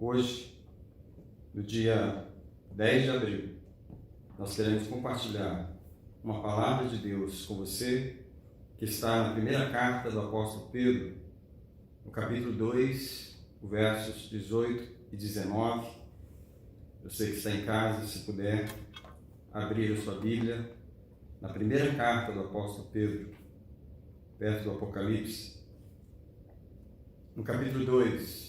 Hoje, no dia 10 de abril, nós queremos compartilhar uma palavra de Deus com você, que está na primeira carta do apóstolo Pedro, no capítulo 2, versos 18 e 19. Você que está em casa, se puder abrir a sua Bíblia, na primeira carta do apóstolo Pedro, perto do Apocalipse, no capítulo 2,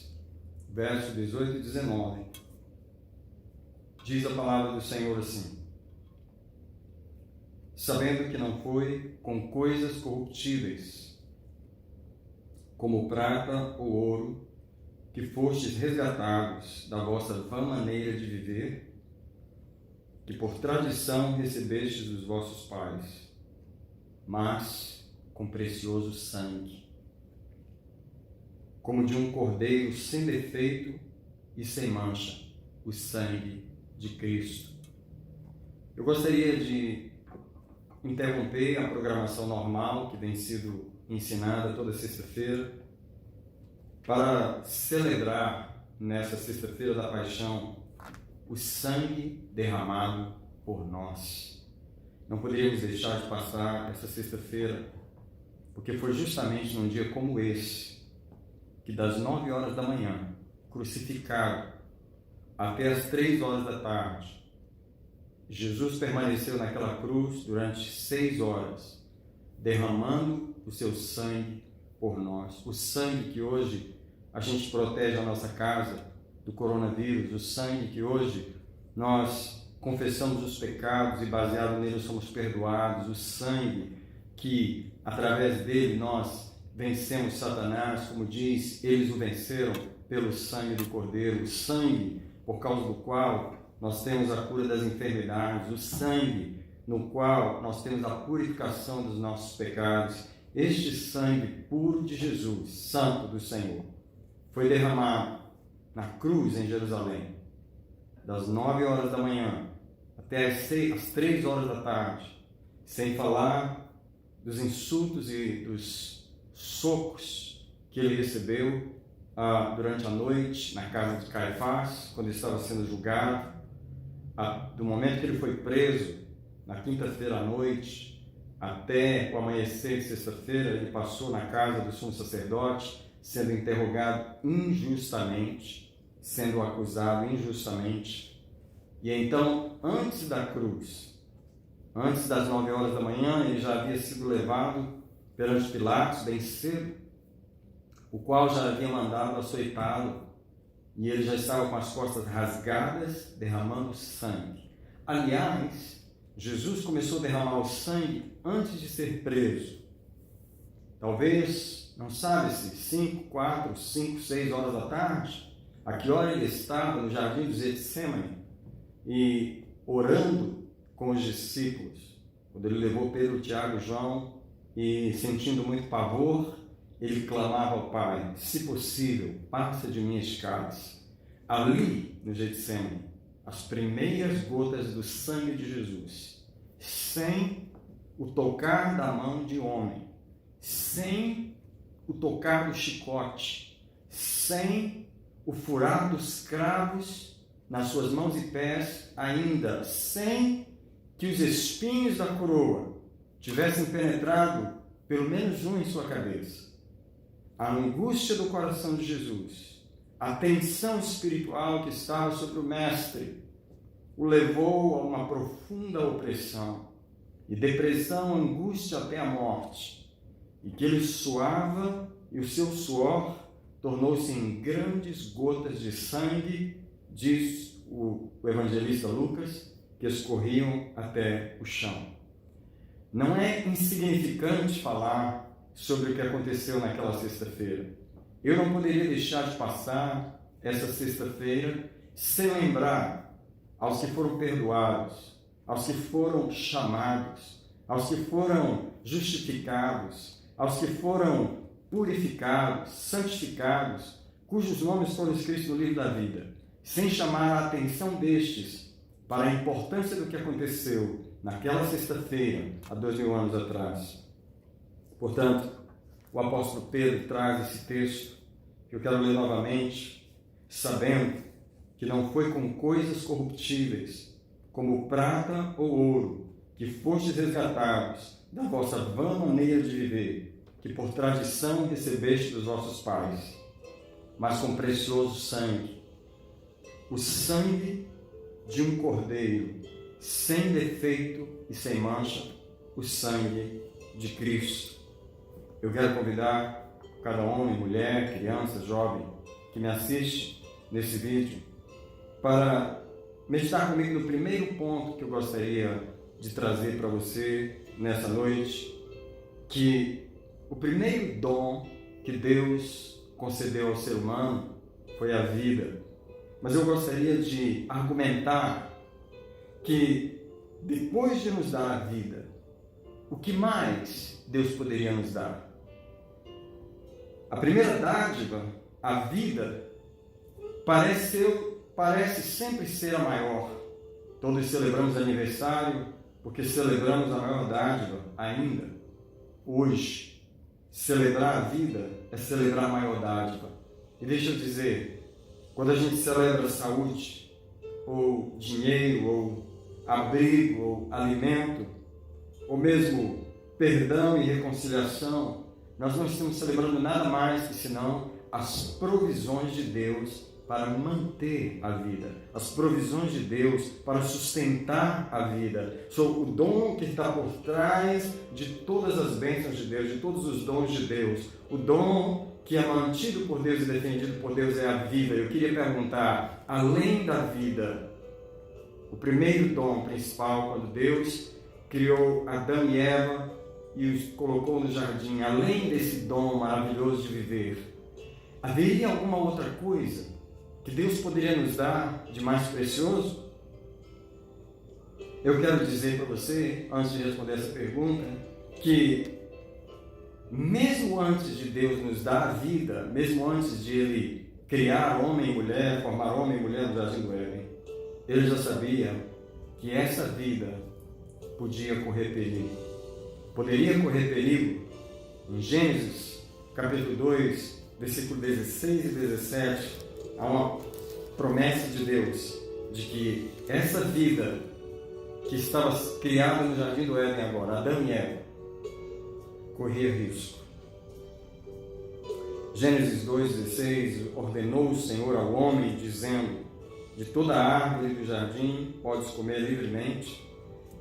versos 18 e 19, diz a palavra do Senhor assim: sabendo que não foi com coisas corruptíveis, como prata ou ouro, que fostes resgatados da vossa vã maneira de viver, que por tradição recebestes dos vossos pais, mas com precioso sangue, como de um cordeiro sem defeito e sem mancha, o sangue de Cristo. Eu gostaria de interromper a programação normal que tem sido ensinada toda sexta-feira para celebrar nessa sexta-feira da paixão o sangue derramado por nós. Não poderíamos deixar de passar essa sexta-feira, porque foi justamente num dia como esse que das 9 horas da manhã, crucificado, até as 3 horas da tarde, Jesus permaneceu naquela cruz durante 6 horas, derramando o seu sangue por nós. O sangue que hoje a gente protege a nossa casa do coronavírus, o sangue que hoje nós confessamos os pecados e baseado nele somos perdoados, o sangue que através dele nós vencemos Satanás, como diz, eles o venceram pelo sangue do Cordeiro, o sangue por causa do qual nós temos a cura das enfermidades, o sangue no qual nós temos a purificação dos nossos pecados. Este sangue puro de Jesus, santo do Senhor, foi derramado na cruz em Jerusalém, das 9 horas da manhã até as 3 horas da tarde, sem falar dos insultos e dos socos que ele recebeu durante a noite na casa de Caifás, quando ele estava sendo julgado, do momento que ele foi preso na quinta-feira à noite até o amanhecer de sexta-feira. Ele passou na casa do sumo sacerdote, sendo interrogado injustamente, sendo acusado injustamente. E então, antes da cruz, antes das 9 horas da manhã, ele já havia sido levado perante Pilatos bem cedo, o qual já havia mandado açoitá-lo, e ele já estava com as costas rasgadas, derramando sangue. Aliás, Jesus começou a derramar o sangue antes de ser preso. Talvez, não sabe-se, 5, 4, 5, 6 horas da tarde, a que hora ele estava no jardim do Getsêmani e orando com os discípulos, quando ele levou Pedro, Tiago e João, e sentindo muito pavor, ele clamava ao Pai: se possível, passa de mim este cálice. Ali, no Getsêmani, as primeiras gotas do sangue de Jesus, sem o tocar da mão de homem, sem o tocar do chicote, sem o furar dos cravos nas suas mãos e pés, ainda sem que os espinhos da coroa tivessem penetrado pelo menos um em sua cabeça. A angústia do coração de Jesus, a tensão espiritual que estava sobre o Mestre, o levou a uma profunda opressão e depressão, angústia até a morte, e que ele suava e o seu suor tornou-se em grandes gotas de sangue, diz o evangelista Lucas, que escorriam até o chão. Não é insignificante falar sobre o que aconteceu naquela sexta-feira. Eu não poderia deixar de passar essa sexta-feira sem lembrar aos que foram perdoados, aos que foram chamados, aos que foram justificados, aos que foram purificados, santificados, cujos nomes foram escritos no livro da vida, sem chamar a atenção destes para a importância do que aconteceu naquela sexta-feira, há 2000 anos atrás. Portanto, o apóstolo Pedro traz esse texto, que eu quero ler novamente, sabendo que não foi com coisas corruptíveis, como prata ou ouro, que fostes resgatados da vossa vã maneira de viver, que por tradição recebeste dos vossos pais, mas com precioso sangue, o sangue de um cordeiro, sem defeito e sem mancha, o sangue de Cristo. Eu quero convidar cada homem, mulher, criança, jovem, que me assiste nesse vídeo, para meditar comigo no primeiro ponto que eu gostaria de trazer para você nessa noite, que o primeiro dom que Deus concedeu ao ser humano foi a vida. Mas eu gostaria de argumentar que depois de nos dar a vida, o que mais Deus poderia nos dar? A primeira dádiva, a vida, parece sempre ser a maior. Todos celebramos aniversário porque celebramos a maior dádiva ainda. Hoje, celebrar a vida é celebrar a maior dádiva. E deixa eu dizer, quando a gente celebra saúde, ou dinheiro, ou abrigo, ou alimento, ou mesmo perdão e reconciliação, nós não estamos celebrando nada mais que senão as provisões de Deus para manter a vida, as provisões de Deus para sustentar a vida. Sou o dom que está por trás de todas as bênçãos de Deus, de todos os dons de Deus. O dom que é mantido por Deus e defendido por Deus é a vida. Eu queria perguntar, além da vida, o primeiro dom principal, quando Deus criou Adão e Eva e os colocou no jardim, além desse dom maravilhoso de viver, haveria alguma outra coisa que Deus poderia nos dar de mais precioso? Eu quero dizer para você, antes de responder essa pergunta, que mesmo antes de Deus nos dar a vida, mesmo antes de Ele criar homem e mulher, formar homem e mulher no jardim do Éden, Ele já sabia que essa vida podia correr perigo. Poderia correr perigo. Em Gênesis, capítulo 2, versículo 16 e 17, há uma promessa de Deus de que essa vida que estava criada no jardim do Éden agora, Adão e Eva, corria risco. Gênesis 2,16, ordenou o Senhor ao homem, dizendo: de toda a árvore do jardim podes comer livremente,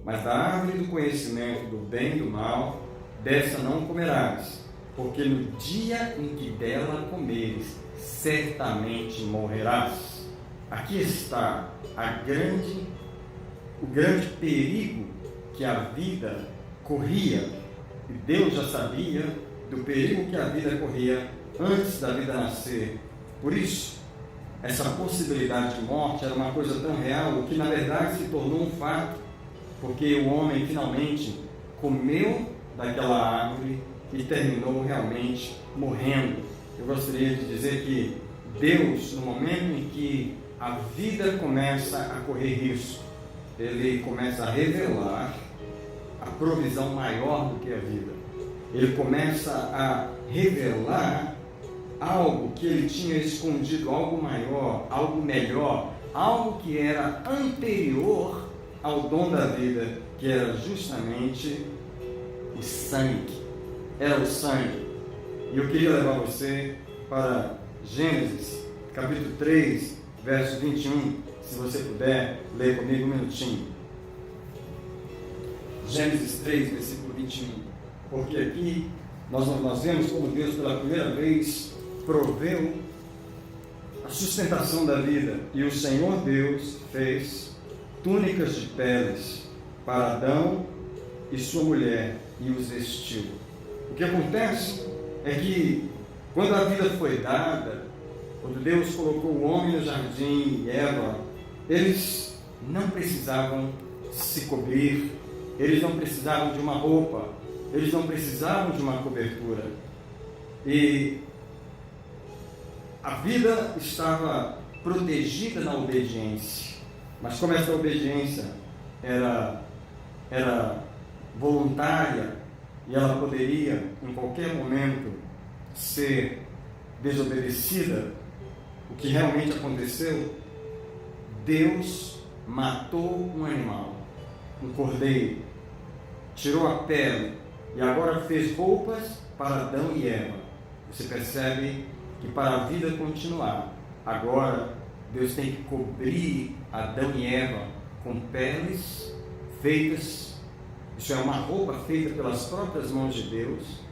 mas da árvore do conhecimento do bem e do mal, dessa não comerás, porque no dia em que dela comeres, certamente morrerás. Aqui está o grande perigo que a vida corria. E Deus já sabia do perigo que a vida corria antes da vida nascer. Por isso, essa possibilidade de morte era uma coisa tão real que, na verdade, se tornou um fato, porque o homem finalmente comeu daquela árvore e terminou realmente morrendo. Eu gostaria de dizer que Deus, no momento em que a vida começa a correr risco, Ele começa a revelar a provisão maior do que a vida. Ele começa a revelar algo que Ele tinha escondido, algo maior, algo melhor, algo que era anterior ao dom da vida, que era justamente o sangue. Era o sangue. E eu queria levar você para Gênesis, capítulo 3, verso 21, se você puder ler comigo um minutinho. Gênesis 3, versículo 21. Porque aqui nós vemos como Deus pela primeira vez proveu a sustentação da vida. E o Senhor Deus fez túnicas de peles para Adão e sua mulher e os vestiu. O que acontece é que quando a vida foi dada, quando Deus colocou o homem no jardim e Eva, eles não precisavam se cobrir, eles não precisavam de uma roupa, eles não precisavam de uma cobertura. E a vida estava protegida na obediência. Mas como essa obediência era voluntária e ela poderia, em qualquer momento, ser desobedecida, o que realmente aconteceu, Deus matou um animal, um cordeiro, tirou a pele e agora fez roupas para Adão e Eva. Você percebe que para a vida continuar, agora Deus tem que cobrir Adão e Eva com peles feitas, isso é uma roupa feita pelas próprias mãos de Deus.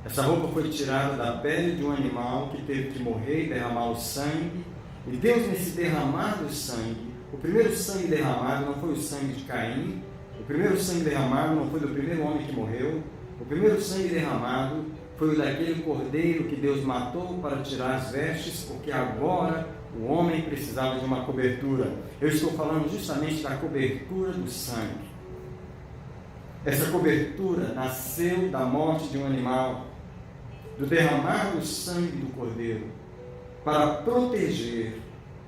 Essa roupa foi tirada da pele de um animal que teve que morrer e derramar o sangue. E Deus, nesse derramar do sangue, o primeiro sangue derramado não foi o sangue de Caim, o primeiro sangue derramado não foi do primeiro homem que morreu, o primeiro sangue derramado foi o daquele cordeiro que Deus matou para tirar as vestes, porque agora o homem precisava de uma cobertura. Eu estou falando justamente da cobertura do sangue. Essa cobertura nasceu da morte de um animal, do derramar do sangue do cordeiro, para proteger,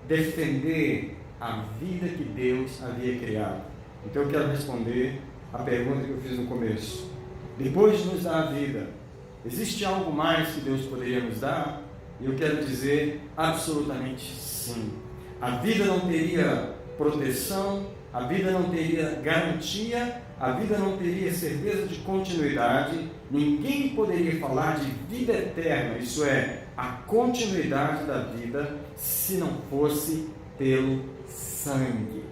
defender a vida que Deus havia criado. Então eu quero responder a pergunta que eu fiz no começo. Depois de nos dar a vida, existe algo mais que Deus poderia nos dar? E eu quero dizer absolutamente sim. A vida não teria proteção, a vida não teria garantia, a vida não teria certeza de continuidade, ninguém poderia falar de vida eterna, isso é, a continuidade da vida, se não fosse pelo sangue.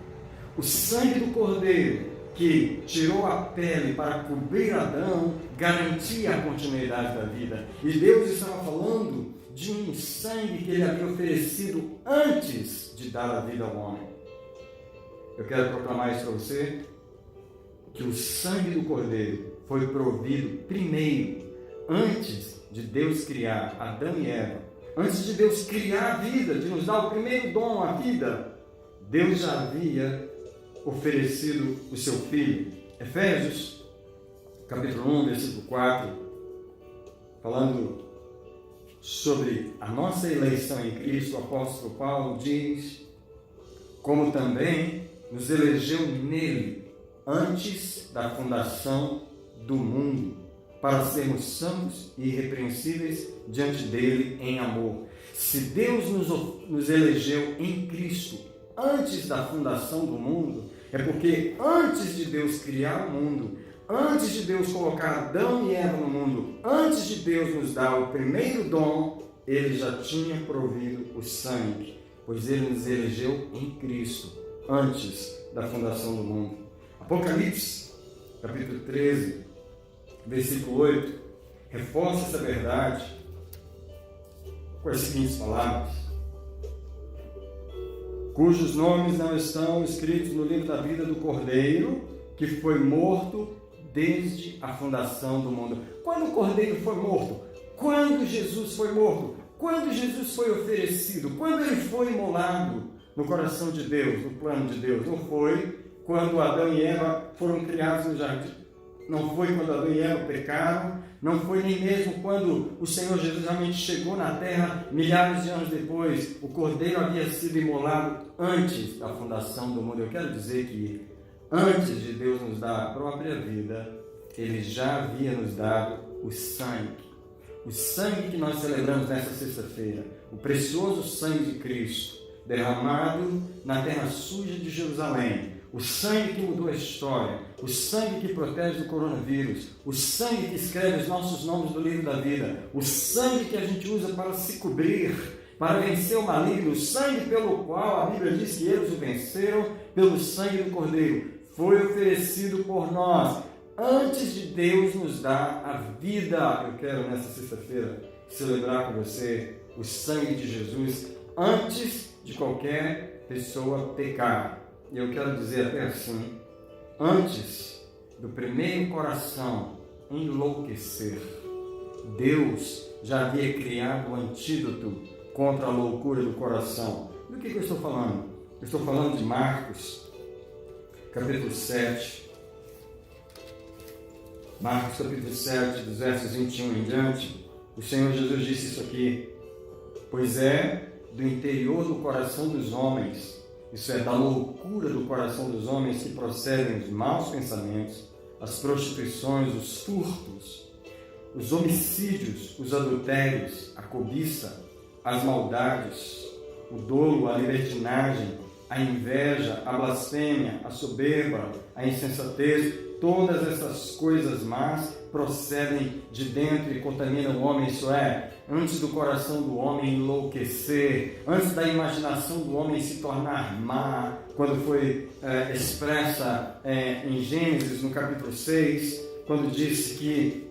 O sangue do cordeiro que tirou a pele para cobrir Adão garantia a continuidade da vida. E Deus estava falando de um sangue que ele havia oferecido antes de dar a vida ao homem. Eu quero proclamar isso para você, que o sangue do cordeiro foi provido primeiro, antes de Deus criar Adão e Eva, antes de Deus criar a vida, de nos dar o primeiro dom, a vida. Deus já havia oferecido o seu Filho. Efésios, capítulo 1, versículo 4, falando sobre a nossa eleição em Cristo, o apóstolo Paulo diz: como também nos elegeu nele, antes da fundação do mundo, para sermos santos e irrepreensíveis diante dele em amor. Se Deus nos elegeu em Cristo antes da fundação do mundo, é porque antes de Deus criar o mundo, antes de Deus colocar Adão e Eva no mundo, antes de Deus nos dar o primeiro dom, ele já tinha provido o sangue, pois ele nos elegeu em Cristo antes da fundação do mundo. Apocalipse, capítulo 13, versículo 8, reforça essa verdade com as seguintes palavras: cujos nomes não estão escritos no livro da vida do Cordeiro, que foi morto desde a fundação do mundo. Quando o Cordeiro foi morto? Quando Jesus foi morto? Quando Jesus foi oferecido? Quando ele foi imolado no coração de Deus, no plano de Deus? Não foi quando Adão e Eva foram criados no jardim. Não foi quando Adão e Eva pecaram. Não foi nem mesmo quando o Senhor Jesus realmente chegou na terra milhares de anos depois. O Cordeiro havia sido imolado antes da fundação do mundo. Eu quero dizer que antes de Deus nos dar a própria vida, Ele já havia nos dado o sangue. O sangue que nós celebramos nesta sexta-feira. O precioso sangue de Cristo, derramado na terra suja de Jerusalém. O sangue que mudou a história, o sangue que protege do coronavírus, o sangue que escreve os nossos nomes no livro da vida, o sangue que a gente usa para se cobrir, para vencer o maligno, o sangue pelo qual a Bíblia diz que eles o venceram, pelo sangue do Cordeiro, foi oferecido por nós, antes de Deus nos dar a vida. Eu quero nessa sexta-feira celebrar com você o sangue de Jesus, antes de qualquer pessoa pecar. E eu quero dizer até assim, antes do primeiro coração enlouquecer, Deus já havia criado o antídoto contra a loucura do coração. Do que eu estou falando? Eu estou falando de Marcos, capítulo 7. Marcos, capítulo 7, dos versos 21 em diante. O Senhor Jesus disse isso aqui: pois é do interior do coração dos homens, isso é, da loucura do coração dos homens, que procedem os maus pensamentos, as prostituições, os furtos, os homicídios, os adultérios, a cobiça, as maldades, o dolo, a libertinagem, a inveja, a blasfêmia, a soberba, a insensatez, todas essas coisas más procedem de dentro e contaminam o homem, isso é, antes do coração do homem enlouquecer, antes da imaginação do homem se tornar má, quando foi expressa em Gênesis, no capítulo 6, quando disse que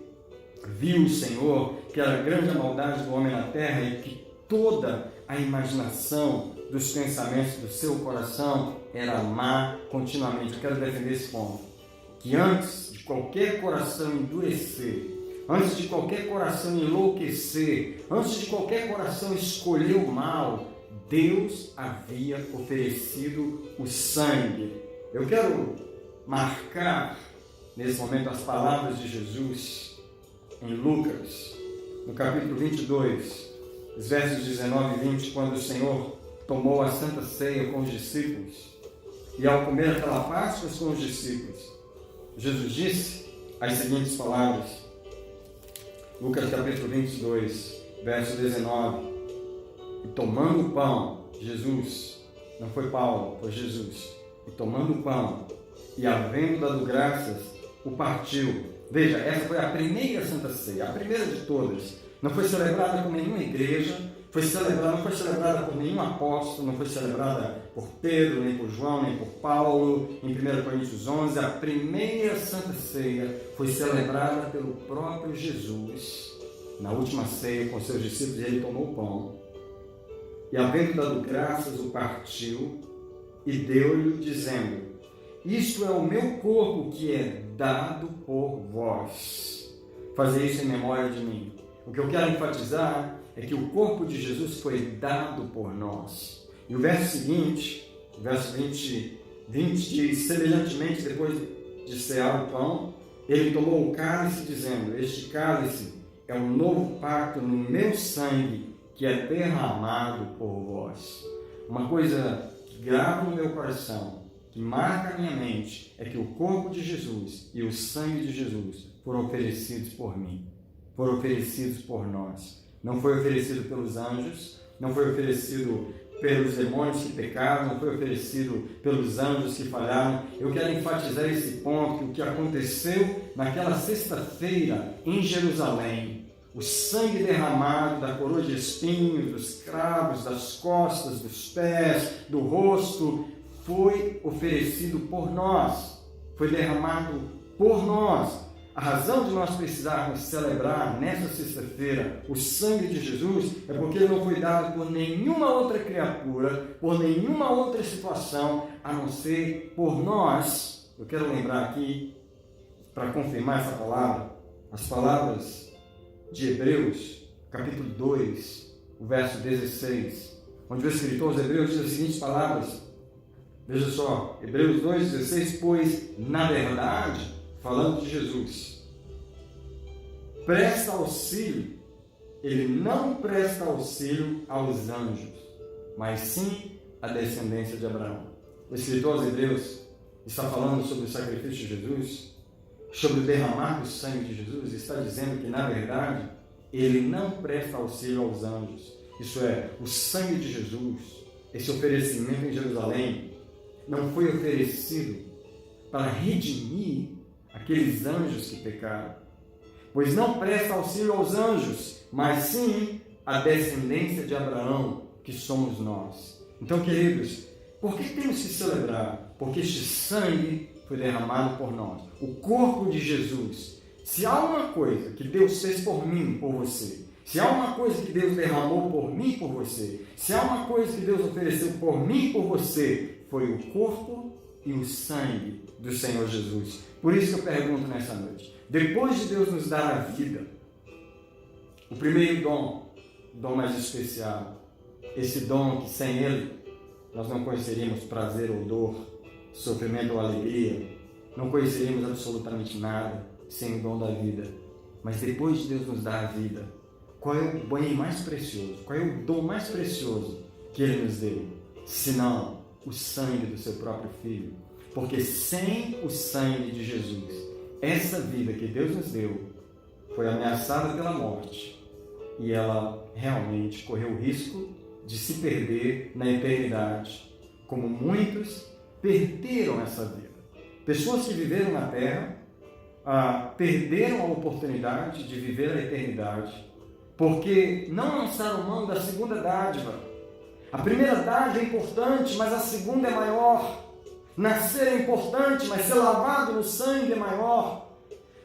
viu o Senhor, que era grande a maldade do homem na terra e que toda a imaginação dos pensamentos do seu coração era má continuamente. Eu quero defender esse ponto, que antes de qualquer coração endurecer, antes de qualquer coração enlouquecer, antes de qualquer coração escolher o mal, Deus havia oferecido o sangue. Eu quero marcar nesse momento as palavras de Jesus em Lucas, no capítulo 22, os versos 19 e 20, quando o Senhor tomou a Santa Ceia com os discípulos, e ao comer aquela Páscoa com os discípulos, Jesus disse as seguintes palavras, Lucas capítulo 22, verso 19, e tomando o pão, Jesus, não foi Paulo, foi Jesus, e tomando o pão, e havendo dado graças, o partiu. Veja, essa foi a primeira Santa Ceia, a primeira de todas. Não foi celebrada por nenhuma igreja, não foi celebrada por nenhum apóstolo, não foi celebrada por Pedro, nem por João, nem por Paulo, em 1 Coríntios 11. A primeira Santa Ceia foi celebrada pelo próprio Jesus. Na última ceia, com seus discípulos, ele tomou o pão. E havendo dado graças, o partiu e deu-lhe, dizendo: isto é o meu corpo que é dado por vós. Fazer isso em memória de mim. O que eu quero enfatizar é que o corpo de Jesus foi dado por nós. E o verso seguinte, o verso 20 diz: semelhantemente, depois de cear o pão, ele tomou o cálice, dizendo: este cálice é um novo pacto no meu sangue, que é derramado por vós. Uma coisa que grava no meu coração, que marca a minha mente, é que o corpo de Jesus e o sangue de Jesus foram oferecidos por mim, foram oferecidos por nós. Não foi oferecido pelos anjos, não foi oferecido pelos demônios que pecaram, não foi oferecido pelos anjos que falharam. Eu quero enfatizar esse ponto, que o que aconteceu naquela sexta-feira em Jerusalém, o sangue derramado da coroa de espinhos, dos cravos, das costas, dos pés, do rosto, foi oferecido por nós, foi derramado por nós. A razão de nós precisarmos celebrar nesta sexta-feira o sangue de Jesus é porque ele não foi dado por nenhuma outra criatura, por nenhuma outra situação, a não ser por nós. Eu quero lembrar aqui, para confirmar essa palavra, as palavras de Hebreus, capítulo 2, o verso 16, onde o escritor aos Hebreus diz as seguintes palavras. Veja só, Hebreus 2,16, pois, na verdade, falando de Jesus, presta auxílio, ele não presta auxílio aos anjos, mas sim à descendência de Abraão. O escritor aos Hebreus está falando sobre o sacrifício de Jesus, sobre o derramar do sangue de Jesus, está dizendo que, na verdade, ele não presta auxílio aos anjos. Isso é, o sangue de Jesus, esse oferecimento em Jerusalém, não foi oferecido para redimir aqueles anjos que pecaram, pois não presta auxílio aos anjos, mas sim à descendência de Abraão, que somos nós. Então, queridos, por que temos que celebrar? Porque este sangue foi derramado por nós, o corpo de Jesus. Se há uma coisa que Deus fez por mim, por você, se há uma coisa que Deus derramou por mim, por você, se há uma coisa que Deus ofereceu por mim, por você, foi o corpo e o sangue do Senhor Jesus. Por isso que eu pergunto nessa noite, depois de Deus nos dar a vida, o primeiro dom, o dom mais especial, esse dom que sem ele nós não conheceríamos prazer ou dor, sofrimento ou alegria, não conheceríamos absolutamente nada sem o dom da vida. Mas depois de Deus nos dar a vida, qual é o bem mais precioso, qual é o dom mais precioso que ele nos deu? Senão o sangue do seu próprio Filho. Porque sem o sangue de Jesus, essa vida que Deus nos deu foi ameaçada pela morte, e ela realmente correu o risco de se perder na eternidade, como muitos perderam essa vida. Pessoas que viveram na terra perderam a oportunidade de viver a eternidade, porque não lançaram mão da segunda dádiva. A primeira dádiva é importante, mas a segunda é maior. Nascer é importante, mas ser lavado no sangue é maior.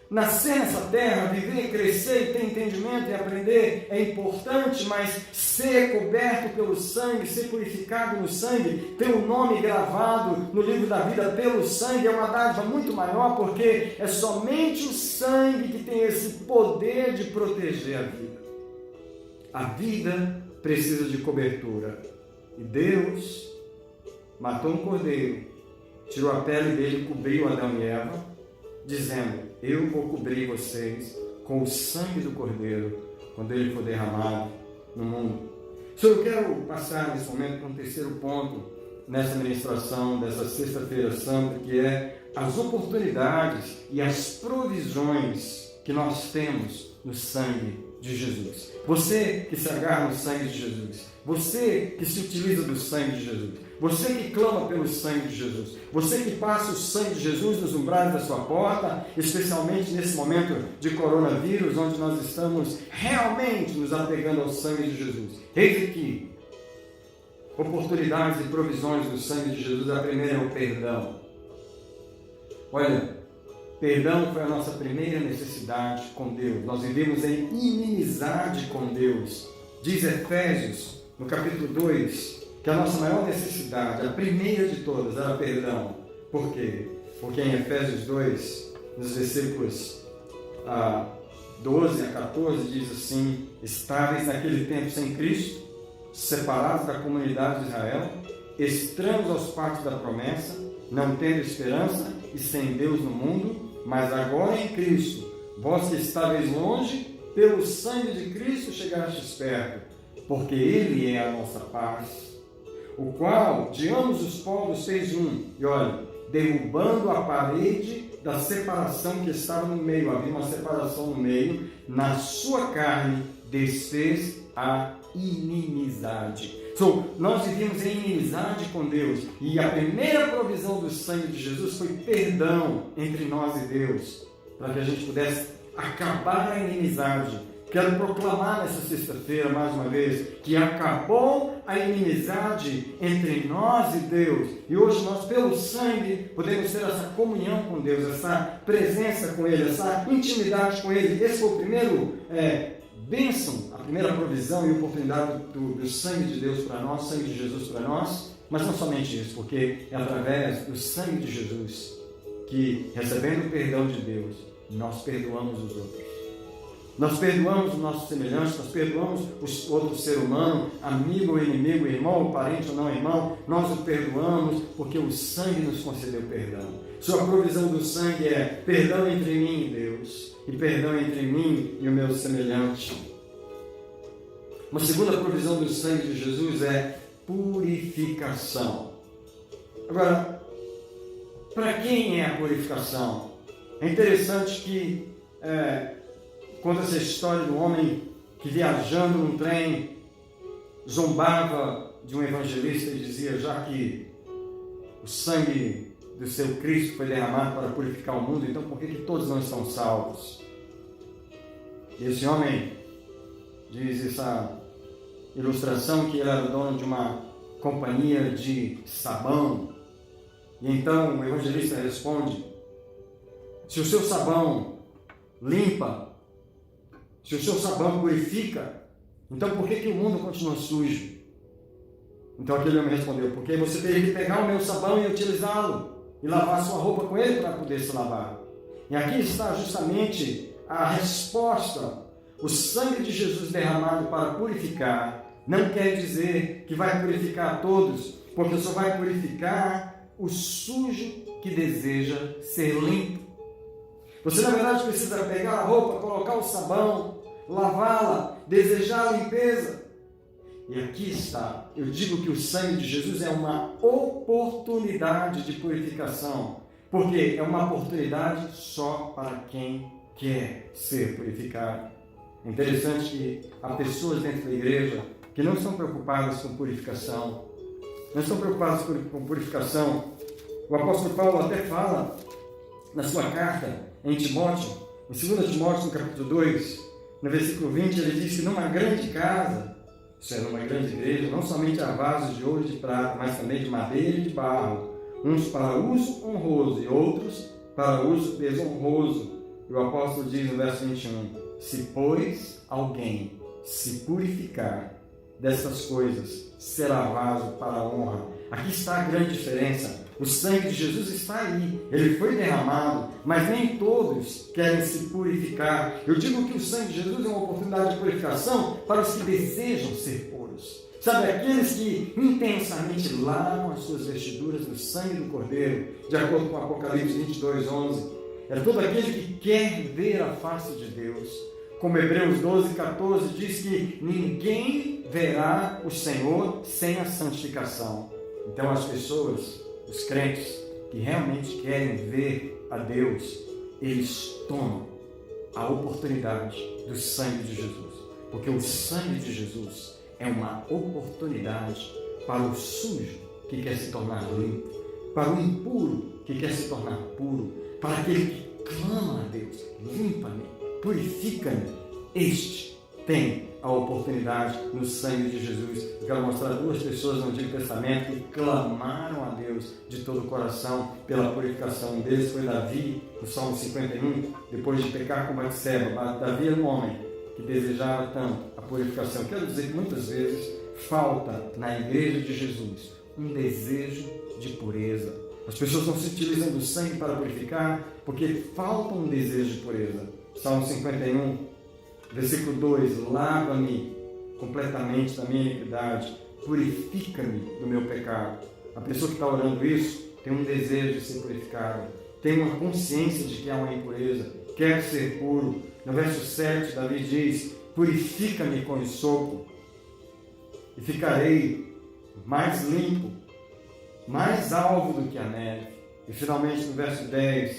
Nascer nessa terra, viver, crescer e ter entendimento e aprender é importante, mas ser coberto pelo sangue, ser purificado no sangue, ter o nome gravado no livro da vida pelo sangue é uma dádiva muito maior, porque é somente o sangue que tem esse poder de proteger a vida. A vida precisa de cobertura. E Deus matou um cordeiro, tirou a pele dele e cobriu Adão e Eva, dizendo: eu vou cobrir vocês com o sangue do cordeiro quando ele for derramado no mundo. Eu quero passar nesse momento para um terceiro ponto nessa ministração dessa sexta-feira santa, que é as oportunidades e as provisões que nós temos no sangue de Jesus. Você que se agarra no sangue de Jesus, você que se utiliza do sangue de Jesus, você que clama pelo sangue de Jesus, você que passa o sangue de Jesus nos umbrais da sua porta, especialmente nesse momento de coronavírus, onde nós estamos realmente nos apegando ao sangue de Jesus. Eis aqui oportunidades e provisões do sangue de Jesus. A primeira é o perdão. Olha, perdão foi a nossa primeira necessidade com Deus. Nós vivemos em inimizade com Deus. Diz Efésios, no capítulo 2, que a nossa maior necessidade, a primeira de todas, era perdão. Por quê? Porque em Efésios 2, nos versículos 12 a 14, diz assim: estáveis naquele tempo sem Cristo, separados da comunidade de Israel, estranhos aos pactos da promessa, não tendo esperança e sem Deus no mundo, mas agora em Cristo, vós que estáveis longe, pelo sangue de Cristo chegastes perto, porque Ele é a nossa paz, o qual de ambos os povos fez um. E olha, derrubando a parede da separação que estava no meio, havia uma separação no meio, na sua carne desfez a inimizade. Nós vivíamos em inimizade com Deus, e a primeira provisão do sangue de Jesus foi perdão entre nós e Deus, para que a gente pudesse acabar a inimizade. Quero proclamar nessa sexta-feira, mais uma vez, que acabou a inimizade entre nós e Deus. E hoje nós, pelo sangue, podemos ter essa comunhão com Deus, essa presença com Ele, essa intimidade com Ele. Esse foi o primeiro bênção, a primeira provisão e oportunidade do sangue de Deus para nós, sangue de Jesus para nós. Mas não somente isso, porque é através do sangue de Jesus que, recebendo o perdão de Deus, nós perdoamos os outros. Nós perdoamos os nossos semelhantes, nós perdoamos o outro ser humano, amigo ou inimigo, irmão, parente ou não irmão, nós o perdoamos porque o sangue nos concedeu perdão. Sua provisão do sangue é perdão entre mim e Deus, e perdão entre mim e o meu semelhante. Uma segunda provisão do sangue de Jesus é purificação. Agora, para quem é a purificação? É interessante que conta essa história do homem que, viajando num trem, zombava de um evangelista e dizia: já que o sangue do seu Cristo foi derramado para purificar o mundo, então por que todos não estão salvos? E esse homem diz essa ilustração que ele era dono de uma companhia de sabão. E então o evangelista responde: se o seu sabão limpa, se o seu sabão purifica, então por que o mundo continua sujo? Então aquele homem respondeu: porque você teria que pegar o meu sabão e utilizá-lo, e lavar a sua roupa com ele para poder se lavar. E aqui está justamente a resposta. O sangue de Jesus derramado para purificar não quer dizer que vai purificar a todos, porque só vai purificar o sujo que deseja ser limpo. Você, na verdade, precisa pegar a roupa, colocar o sabão, lavá-la, desejar a limpeza. E aqui está, eu digo que o sangue de Jesus é uma oportunidade de purificação, porque é uma oportunidade só para quem quer ser purificado. É interessante que há pessoas dentro da igreja que não estão preocupadas com purificação. Não estão preocupadas com purificação. O apóstolo Paulo até fala na sua carta em Timóteo, em 2 Timóteo, no capítulo 2, no versículo 20, ele diz que numa grande casa, isso é, numa grande igreja, não somente há vasos de ouro e de prata, mas também de madeira e de barro, uns para uso honroso e outros para uso desonroso. E o apóstolo diz no verso 21, se, pois, alguém se purificar dessas coisas, será vaso para a honra. Aqui está a grande diferença. O sangue de Jesus está aí, ele foi derramado, mas nem todos querem se purificar. Eu digo que o sangue de Jesus é uma oportunidade de purificação para os que desejam ser puros. Sabe, aqueles que intensamente lavam as suas vestiduras no sangue do Cordeiro, de acordo com Apocalipse 22:11. É todo aquele que quer ver a face de Deus. Como Hebreus 12:14 diz que ninguém verá o Senhor sem a santificação. Então as pessoas, os crentes que realmente querem ver a Deus, eles tomam a oportunidade do sangue de Jesus. Porque o sangue de Jesus é uma oportunidade para o sujo que quer se tornar limpo, para o impuro que quer se tornar puro, para aquele que clama a Deus, limpa-me, purifica-me. Este tem a oportunidade no sangue de Jesus. Eu quero mostrar duas pessoas no Antigo Testamento que clamaram a Deus de todo o coração pela purificação. Um deles foi Davi, no Salmo 51, depois de pecar com Batseba. Davi era um homem que desejava tanto a purificação. Quero dizer que muitas vezes falta na igreja de Jesus um desejo de pureza. As pessoas não se utilizam do sangue para purificar porque falta um desejo de pureza. Salmo 51, versículo 2, lava-me completamente da minha iniquidade, purifica-me do meu pecado. A pessoa que está orando isso tem um desejo de ser purificada, tem uma consciência de que há uma impureza, quer ser puro. No verso 7, Davi diz, purifica-me com esopo e ficarei mais limpo, mais alvo do que a neve. E finalmente no verso 10,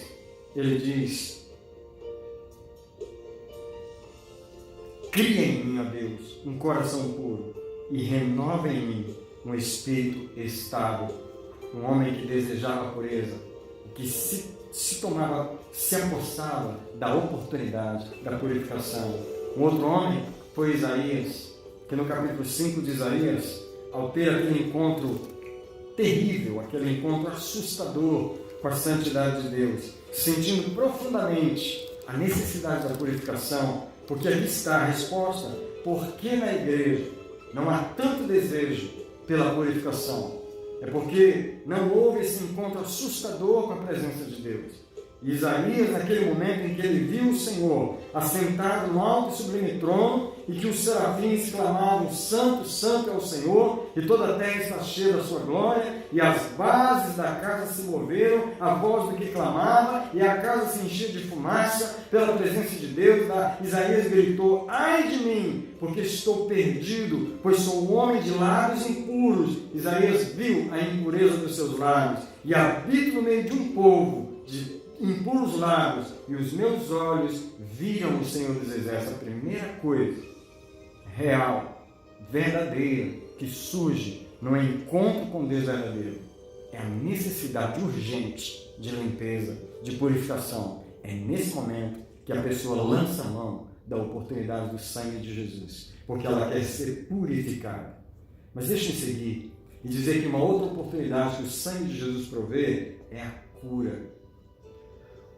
ele diz, cria em mim, ó Deus, um coração puro e renova em mim um espírito estável. Um homem que desejava a pureza, que se apossava da oportunidade da purificação. Um outro homem foi Isaías, que no capítulo 5 de Isaías, ao ter aquele encontro terrível, aquele encontro assustador com a santidade de Deus, sentindo profundamente a necessidade da purificação, porque aqui está a resposta, por que na igreja não há tanto desejo pela purificação? É porque não houve esse encontro assustador com a presença de Deus. E Isaías, naquele momento em que ele viu o Senhor assentado no alto e sublime trono, e que os serafins clamavam, santo, santo é o Senhor, e toda a terra está cheia da sua glória, e as bases da casa se moveram, a voz do que clamava, e a casa se enchia de fumaça pela presença de Deus. Isaías gritou, ai de mim, porque estou perdido, pois sou um homem de lábios impuros. Isaías viu a impureza dos seus lábios, e habito no meio de um povo de impuros lábios, e os meus olhos viram o Senhor dos Exércitos. A primeira coisa real, verdadeira, que surge no encontro com Deus verdadeiro é a necessidade urgente de limpeza, de purificação. É nesse momento que a pessoa lança a mão da oportunidade do sangue de Jesus, porque ela quer ser purificada. Mas deixa eu seguir e dizer que uma outra oportunidade que o sangue de Jesus provê é a cura.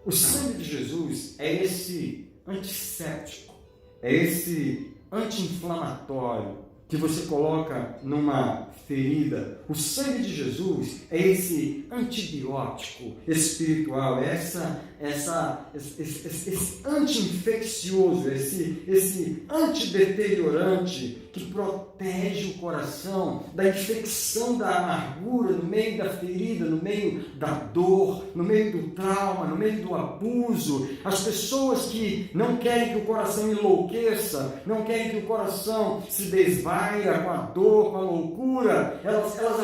O sangue de Jesus é esse antisséptico, é esse anti-inflamatório que você coloca numa ferida. O sangue de Jesus é esse antibiótico espiritual, é esse anti-infeccioso, esse antideteriorante que protege o coração da infecção da amargura no meio da ferida, no meio da dor, no meio do trauma, no meio do abuso. As pessoas que não querem que o coração enlouqueça, não querem que o coração se desvaia com a dor, com a loucura, elas